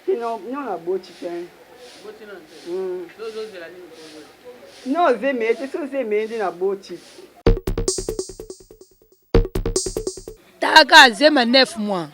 Non, la botte. Non, zemete na botte. Taka zema 9 mois.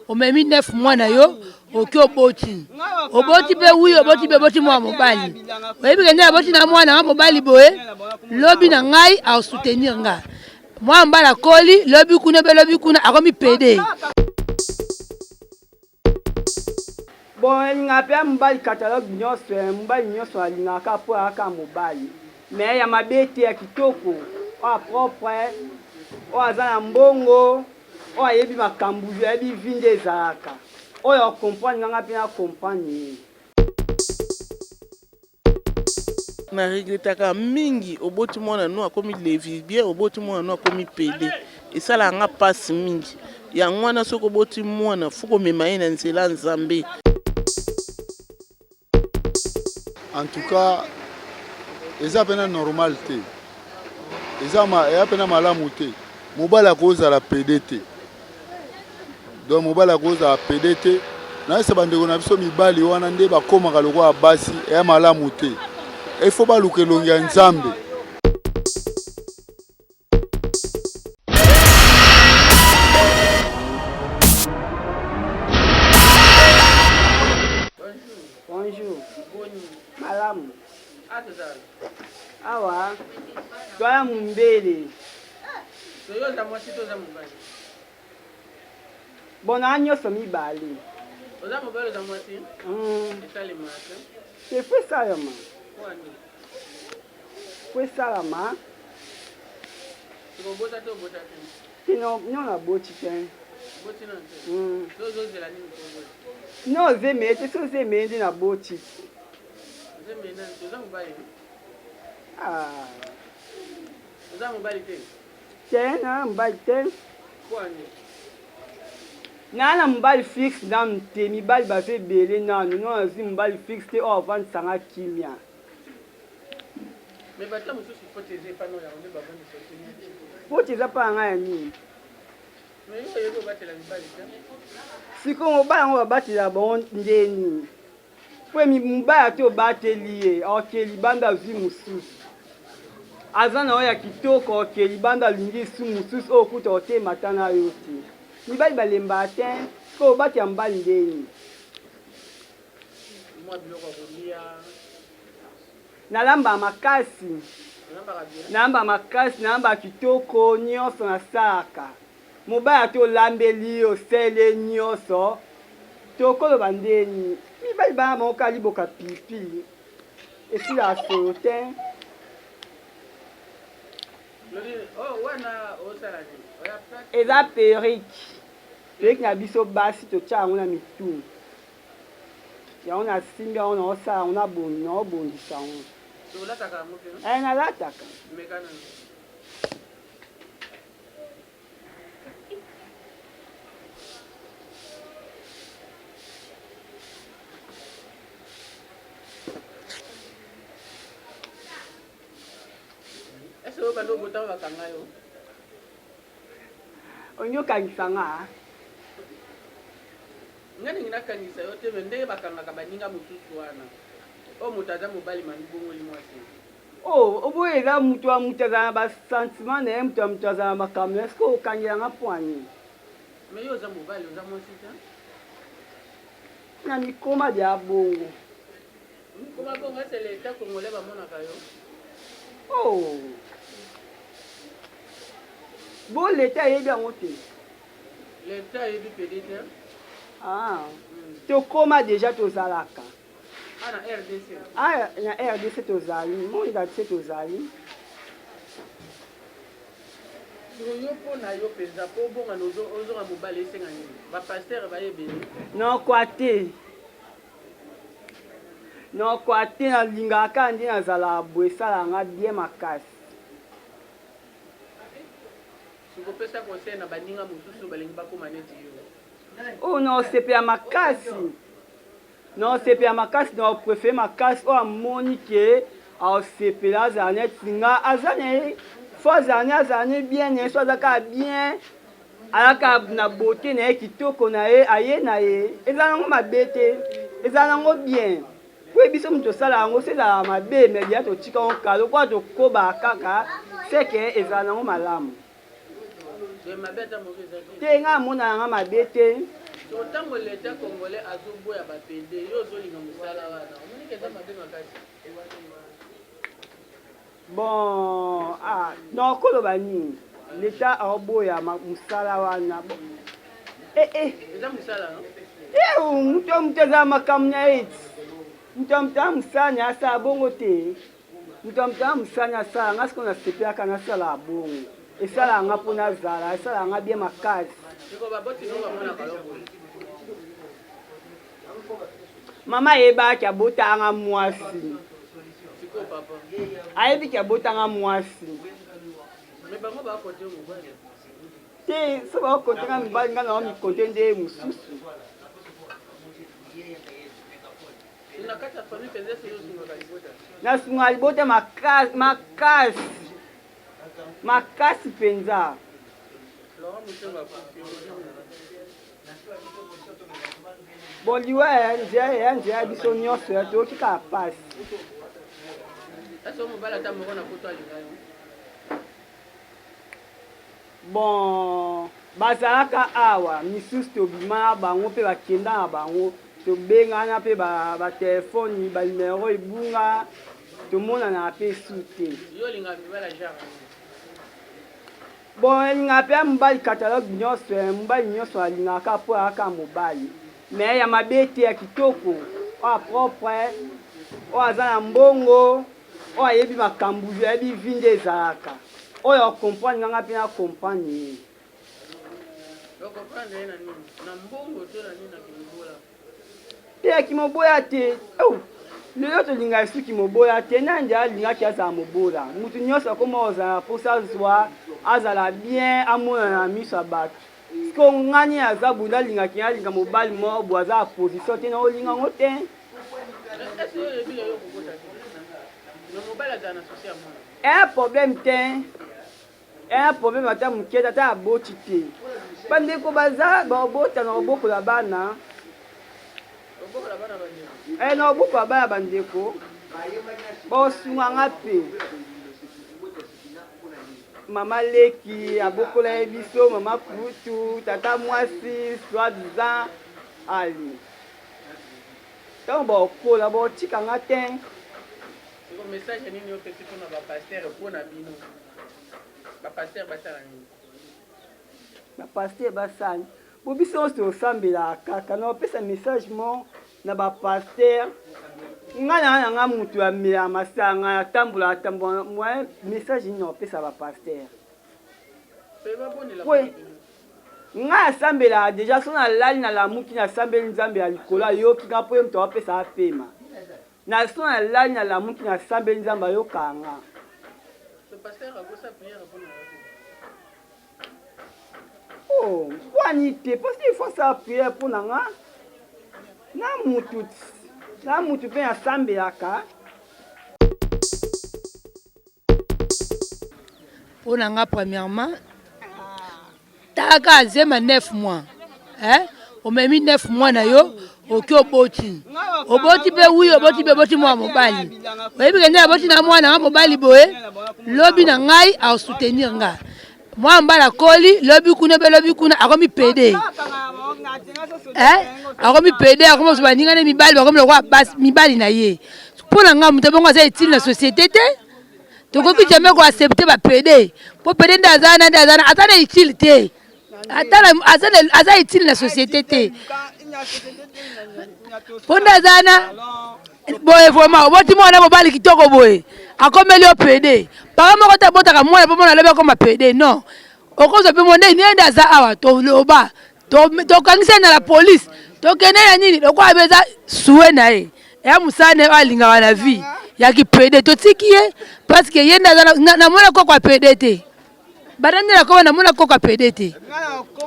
On m'a mis 9 mois na yo, oki oboti. Oboti be oui, oboti be boti moi mobali. Oyebi kende oboti na moi na mobali boye. Lobi na ngai a soutenir nga. Moi mbala koli, lobi kuna akomi PD. Bon, il n'a pas un catalogue nyonso, mbali nyonso alingaka po aka mobali. Mais ya mabete ya kitoko, o propre, o azana mbongo, o ayebi makambu, ayebi vinde ezalaka. O ya comprendre nga pena comprendre. Na regretaka mingi oboti mwana no akomi levi bien oboti mwana no akomi PD. Esala nga passe mingi. Ya mwana soko oboti mwana fuko mema ye na nzela nzambe. En tout cas, eza pena normal te. Eza pena malamu te. Mobala koza la PDT. Donc mobala koza la PDT. Na esa bandeko na biso mibali wana nde bakomaka lokola basi eya malamu te. Il faut baluka elongi ya Nzambe. Bonjour. Malamu. Awa. Twala mumbele. Bona nyonso mibale. Oza mobile za mwasi? Etali mate. C'est fait ça yama. Foi salama. Bota to bota te. Non la boti te. Boti na te. Zo zela ni ko. Non zemete, so zemende na boti. Zemende na to za mobile. Ah. Oza mobile te. Tena mobile te. Kwani? Na mobile fixe dans te mibali ba fe belé nanu non azi mobile fixe te o vendre sanga kimia. Mais bata mususu poteze pano ya onde ba vendre soutien. Poteze pa nga ya nini? Mais yo yebo batela mibali te. Siko mobile ngo batela bon ndeni. Fwe mibali te obateli e okeli banda zi mususu. Azana oya kitoko okeli banda lingi su mususu okuta ote matana yote. Mibali balemba te ko bati ambali ndeni. Moi biloko kolia. Nalamba makasi. Nalamba makasi, nalamba kitoko nyonso na saka. Mobali to lambeli osele nyonso. Tokolo bandeni. Mibali ba moka liboka pipi. Esi la sote. Oh, wana osaladi. Eza perike. Perike na biso basi totia yango na mitu. Yango na simbi yango na osala yango na bondisa yango. Olataka yango pe? Nalataka. Mekana. Est-ce que bando bota bakanga yo? Onyokangisa nga. Ngani nginakanisa yo te ndenge bakangaka baninga mosusu wana. O mutaza mobali manibongo limwasi. Oh, oboyela mutu wa mutu azala ba sentiment na ye mutu wa mutu azala makambo. Est-ce que okangela nga poani? Mais yo oza mobali oza mwasi te? Na mikoma dia bongo. Mikoma bongo c'est l'état congolais bamonaka yo. Oh. Bon l'état yebi yango te. L'état yebi pedi te? Ah. Tokoma déjà tozalaka. Ah, na RDC. Ah, na RDC tozali. Monde RDC tozali. Yo pona yo penza po bonga ozo nga mobali esenga nini? Ba pasteur ba yebeli. Non kwa te. Non kwa te na lingaka ndi nazala bwesala nga bien makasi. Sukopesa conseil na baninga mosusu balingi bakoma neti yo. Oh non, c'est pas makasi. Non, c'est pas makasi, non, préfère makasi o amoni ke au sepela zanet singa azane fo zane bien ne so zaka bien alaka na beauté na ye kitoko na ye aye na ye eza nango mabe te eza nango bien po biso moto osala yango se ezala mabe me bia totika ngo kalo kwa tokoba kaka seke ezala nango malamu te nga amona yanga mabe te ntango leta congolais azoboya bapede yo ozolinga mosala wana omoniki eza mabe makasi bon nakoloba nini leta aoboya mosala wana eza mosala mutu eza makambo na ye mutu amutala mosala na asala bongo te mutu amutala mosala na asala nga siko nasepelaka nasala bongo esala nga mpo nazala esala nga bien makasi mama ayebaki abotanga mwasi ayebiki abotanga mwasi te so bakontanga mibali nga nao mikonte nde mosusu nasunga libota makasi mpenza bon liwa ya nzela biso nyonso ya toyoki kaka pasi bon bazalaka awa misusu tobima na bango mpe bakenda na bango tobengana mpe batelefoni banimero ebunga tomonana mpe su te bon elingaka mpe ya mobali catalogue nyonso mobali nyonso alingaka mpo ayaka mobali me ya mabe te ya kitoko oyo propre oyo aza na mbongo oyo ayebi makambo ayebi vi nde ezalaka oyo akomprendre nganga mpe na comprendre ye te ya kimoboya te lelo tolinga esu kimoboya te nandi alingaki azala mobola mutu nyonso akoma ozala mposa azwa azala bien amonana na miso ya bato siko ngani aza bunda alingaki alinga mobali moko bo aza position te na olinga ngo te problème te problème ata moke ata aboti te bandeko baza babota na kobokola bana na kobokola bana bandeko bosunganga mpe mama leki abokola ye biso mama kutu tata mwasi soi-disant ali ntango baokola botikanga te message nini opesi mpona bapaster mpona bino bapaster basala nini bapaster basali bo biso nyonso tosambelaka kaka na opesa message mo na bapaster nga nanga mutu amela masanga atambola mwa message nini opesa bapaster nga asambelaka deja so nalali nalamuki nasambeli nzambe ya likolo ayoki nga mpo ye moto apesa apema na so nalali nalamuki nasambeli nzambe ayokanga wani te parce qu'il faut ça prière pour nanga na mutu mpe nasambelaka mpo nanga premièrement taka azema 9 mois omemi 9 mois na yo oki oboti mpe wi oboti mwa mobali oyebi kende aboti na mwana nga mobali boye lobi na ngai aosoutenir nga mwa mbala akoli lobi kuna mpe lobi kuna akomi pede akomi pede akomi oso baningane mibali bakomi lokwa mibali na ye mpo na nga moto bongo aza utile na société te tokoki jamai koaccepte bapede mpo pede nde aza na ata na utile te aza utile na société te mpo nde aza na boye vraiment oboti mwana mobali kitoko boye akomeli yo pede paka moko te abotaka mwana mpo mwana alobi akoma pede non okozwa mpe monde nende aza awa toloba tokangisa na la police tokende ya nini lokola abe eza suwe na ye eya mosala na ye oyo alingaka na vie ya kipede totiki ye parce que ye nde aza namona koko apede te batandela koma namona koko apede te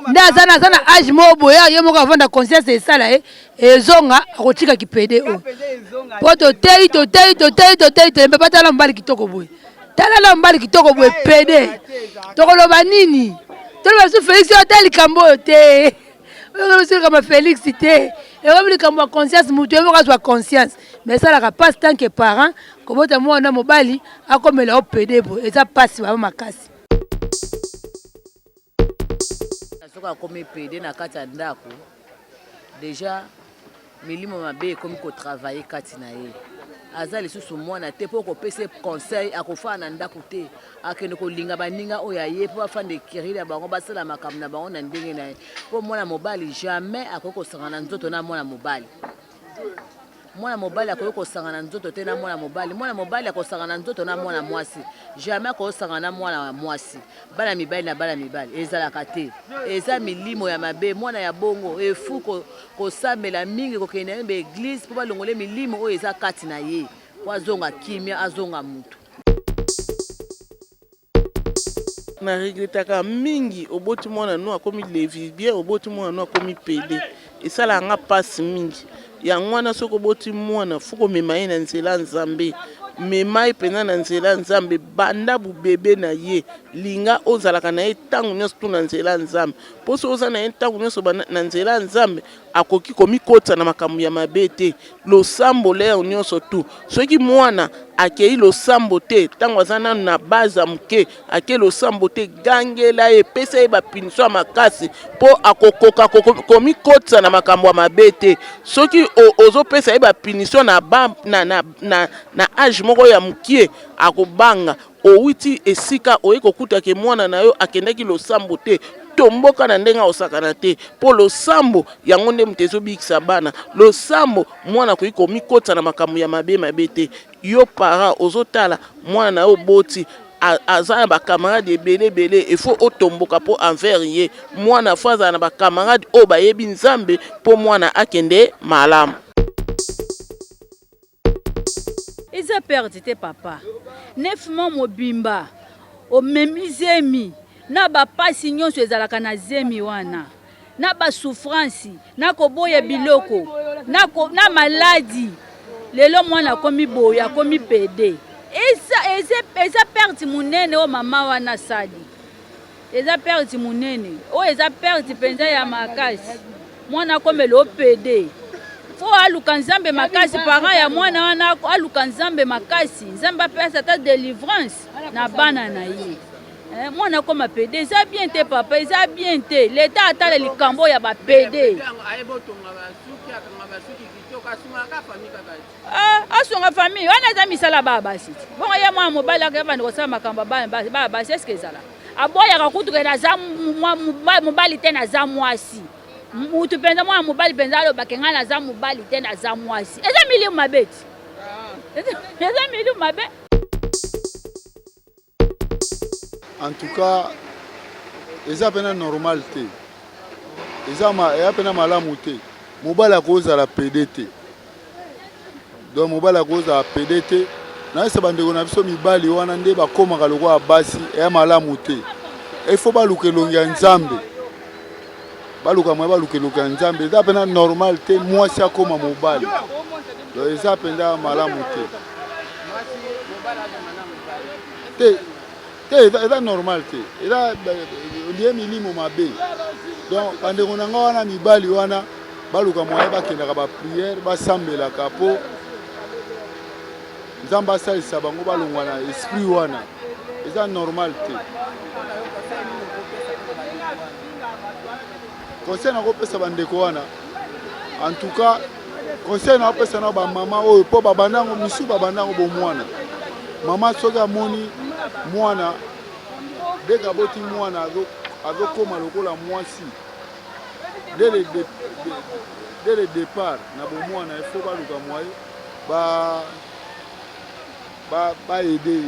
nde aza na age moko boye ye moko avanda conscience esala ye ezonga akotika kipede oyo mpo toteyi tolembe batala mobali kitoko boye talala mobali kitoko boye pede tokoloba nini toloba biso Félix ata likambo oyo te oyo biso likambo ya Félix te ekomi likambo ya conscience mutu ye moko azwa conscience mais esalaka mpasi tant que parent kobota mwana mobali akomela opede bo eza mpasi baba makasi soki akomi pede na kati ya ndako deja milimo mabe ekomi kotravaille kati na ye aza lisusu mwana te mpo kopesa conseil akofaa na ndako te akende kolinga baninga oyo aye mpo bafanda ekiri na bango basala makambo na bango na ndenge na ye mpo mwana mobali jamais akoki kosanga na nzoto na mwana mobali mwana mobali akoki kosanga na nzoto te na mwana mobali akosanga na nzoto na mwana mwasi jamais akosanga na mwana mwasi bana mibali na bana mibali ezalaka te eza milimo ya mabe mwana ya bongo efu kosambela mingi kokende na église mpo balongole milimo oyo eza kati na ye po azonga kimia azonga mutu na regretaka mingi oboti mwana no akomi levi bien oboti mwana no akomi pede esala nga pasi mingi ya mwana soko boti mwana fuko mema ye na nzela nzambe mema ye pena na nzela nzambe banda bubebe na ye linga ozalaka na ye ntango nyonso tu na nzela nzambe mpo so oza na ye ntango nyonso na nzela nzambe akoki komikotisa na makambo ya mabe te losambo leo nyonso tu soki mwana akei losambo te ntango aza nanu na baza moke akei losambo te gangela ye pesa ye bapunition ya makasi mpo akokoka komikotisa na makambo ya mabe te soki ozopesa ye bapunition na age moko ya mokie akobanga owiti esika oye kokutake mwana na yo akendaki losambo te tomboka na ndenge osakana te po losambo yango nde mutu ezobikisa bana losambo mwana koki komikotisa na makambo ya mabe te yo para ozotala mwana na yo boti aza na bakamarade ebele efo otomboka po envers ye mwana fo azala na bakamarade oyo bayebi nzambe po mwana akende malamu eza perdi te papa 9 mois mobimba omemi zemi na bapasi nyonso ezalaka na zemi wana na basouffrance na koboya biloko na maladi lelo mwana akomi boya akomi pede eza perdi munene o mama wana sali eza perdi munene o eza perdi penza ya makasi mwana akomela opede fo aluka nzambe makasi parent ya mwana wana aluka nzambe makasi nzambe apesa ata délivrance na bana na ye mwana koma pede eza bien te papa eza bien te leta atala likambo ya bapede asonga famille wana eza misala baya basi bongo ye mwana mobali akebandi kosala makambo baya basi eske ezala aboyaka kutuke naza mobali te naza mwasi mutu penza mwana mobali penza alobake ngai naza mobali te naza mwasi eza milimu mabe ti eza milimu mabe. En tout cas, eza pena normal te. Eza pena malamu te. Mobali akozala pede te. Donc mobali akozala pede te. Na esa bandeko na biso mibali wana nde bakomaka lokola basi eya malamu te. Il faut baluka elongi ya nzambe. Baluka mwa baluka elongi ya nzambe. Eza pena normal te mwasi akoma mobali. Donc eza pena malamu te. Eza normal te. Eza lié milimo mabe. Donc bandeko na nga wana mibali wana baluka mwa bakendaka ba prière basambelaka po nzambe asalisa bango balongwa na esprit wana. Eza normal te. Conseil na kopesa bandeko wana. En tout cas, conseil na kopesa na ba mama oyo po babandango misu babandango bo mwana. Mama soki amoni mwana deka boti mwana azokoma lokola mwasi dès le départ na bo mwana il faut baluka mwaye ba aider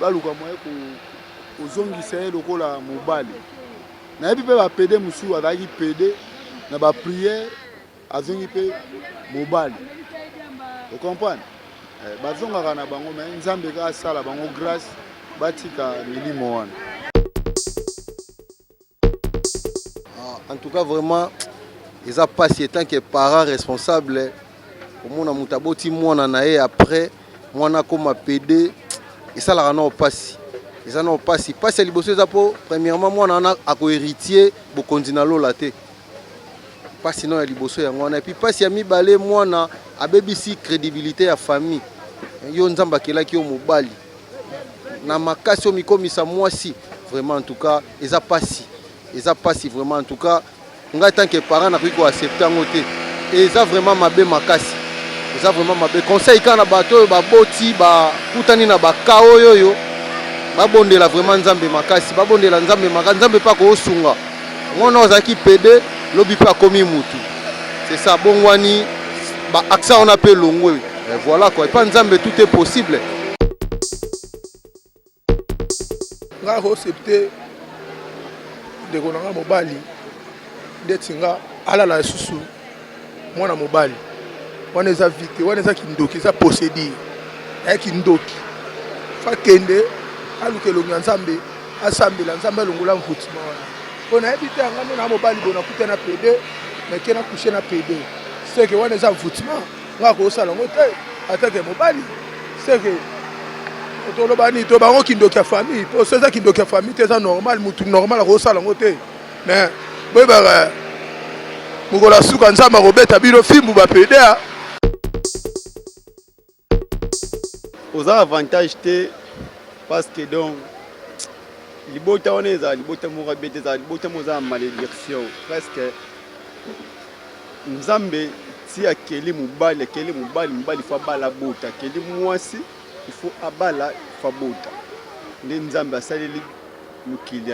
baluka mwaye kozongisa ye lokola mobali na yebi mpe bapede mosusu azalaki pede na baprière azongi mpe mobali ocomprendre bazongaka na bango me nzambe ka asala bango grâce batika milimo wana. En tout cas vraiment eza pasi etant que parent responsable omona moto aboti mwana na ye après mwana akoma pede esalaka na opasi eza na pasi ya liboso eza po premièrement mwana wana akohéritier bokonzi na lola te pasi no ya liboso yango wana epuis pasi ya mibale mwana abebisi crédibilité ya famille yo nzambe akelaki yo mobali na makasi oyo mikomisa mwasi vraiment en tout cas eza pasi vraiment en tout cas ngai tant que parent nakoki koaccepte yango te eza vraiment mabe makasi eza vraiment mabe conseil kaka na bato oyo baboti bakutani na baka oyo babondela vraiment nzambe makasi babondela nzambe makasi nzambe mpe akoosunga ngona ozalaki pede lobi mpe akomi mutu c'est ça bongwani baaccent wana mpe longwe voilà quoi epa nzambe tout est possible nga koaccepte ndeko na nga mobali ndeti nga alala lisusu mwana mobali wana eza vite wana eza kindoki eza possédure aya kindoki fakende aluka elongi ya nzambe asambela nzambe alongola mvutima wana mpo nayebi te yanga nde na mobali boye nakuta na pede meke nakushe na pede seke wana eza mvutima nga koosala yango te atake mobali seke toloba nini to bango kindoki ya famille mpo so eza kindoki ya famille te eza normal mutu normal akoosala yango te mais boyebaka mokolo asuka nzambe akobeta bino fimbu bapedea oza avantage te parce que donc libota wana eza libota moko bete eza libota moko eza malédiction presque nzambe ti akeli mobali fo abala bota akeli mwasi ifo abala fo abota nde nzambe asaleli mokili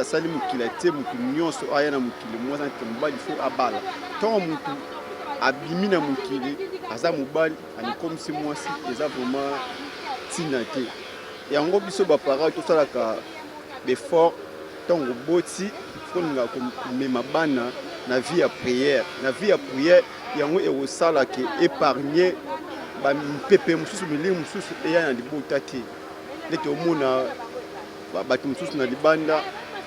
asali mokili atie motu nyonso aya na mokili mwasi ate mobali fo abala ntango motu abimi na mokili aza mobali anikomisi mwasi eza vraiment ntina te yango biso baparent tosalaka befort ntango boti folinga komema bana na vie ya prière yango ekosalaka épargner bampepe mosusu milimo mosusu eya na libota te ndeke omona bato mosusu na libanda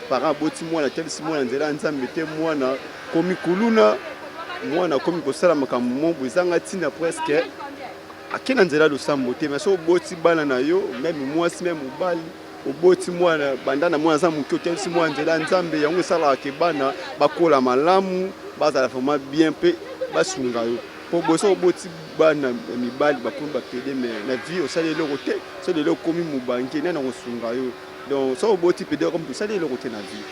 parent boti mwana telisi mwana nzela ya nzambe te mwana komi kuluna mwana komi kosala makambo mobo ezanga ntina presque ake na nzela losambo te mais so oboti bana na yo meme mwasi meme mobali oboti mwana banda na mwana aza moke otelisi mwana nzela ya nzambe yango esalaka ke bana bakola malamu bazala vraiment bien mpe basunga yo mpo boye so oboti bana mibali bakomi bapede mais na vie osali eloko te so lelo okomi mobange nani akosunga yo donc so oboti pede comme tosali eloko te na vie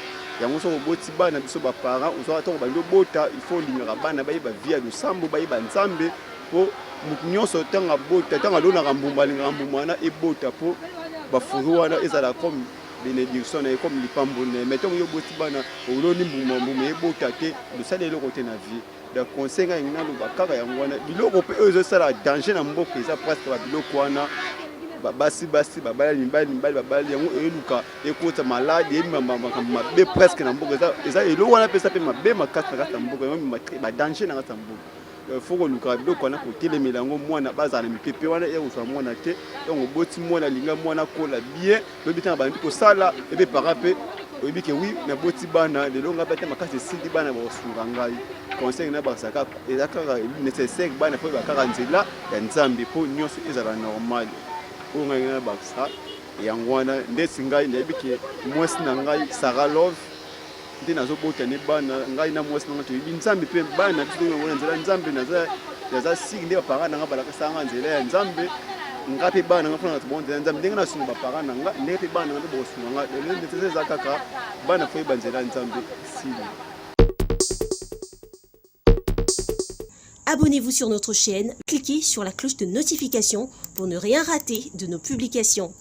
yango so oboti bana biso baparent ozwaka ntango bandi obota il faut olingaka bana bayeba vie ya losambo bayeba nzambe mpo motu nyonso ntango abota ntango alonaka mbumba alingaka mbumba wana ebota mpo bafuru wana ezala comme bénédiction na ye comme lipambo na ye mais ntango yo oboti bana oloni mbuma ebota te losala eloko te na vie donc conseil ngai naloba kaka yango wana biloko mpe oyo ezosala danger na mboka eza presque babiloko wana basi babali mibali babali yango eluka ekota malade makambo mabe presque na mboka eza eloko wana pesa mpe mabe makasi na kati ya mboka yango badanger na kati ya mboka faut koluka biloko wana kotelemela yango mwana bazala na mipepe wana ekozwa mwana te donc oboti mwana alinga mwana kola bien lobi ntango bandi kosala epe para mpe oyebi ke wi naboti bana lelo ngai bate makasi esili bana bakosunga ngai conseil na bakisaka eza kaka nécessaire bana mpo bakaka nzela ya nzambe mpo nyonso ezala normal oyo ngai na bakisa yango wana ndesi ngai nayebi ke mwasi na ngai Sarah Love nde nazobota ne bana ngai na mwasi na ngai toyebi nzambe mpe bana biso na nzela nzambe naza siki nde baparent na ngai balakisanga nzela ya nzambe nga mpe bana nga mpona tobongo nzela nzambe ndenge nasunga baparent na nga ndenge mpe bana nga mpe bakosunga nga lelo ndese eza kaka bana fo yeba nzela ya nzambe sili. Abonnez-vous sur notre chaîne, cliquez sur la cloche de notification pour ne rien rater de nos publications.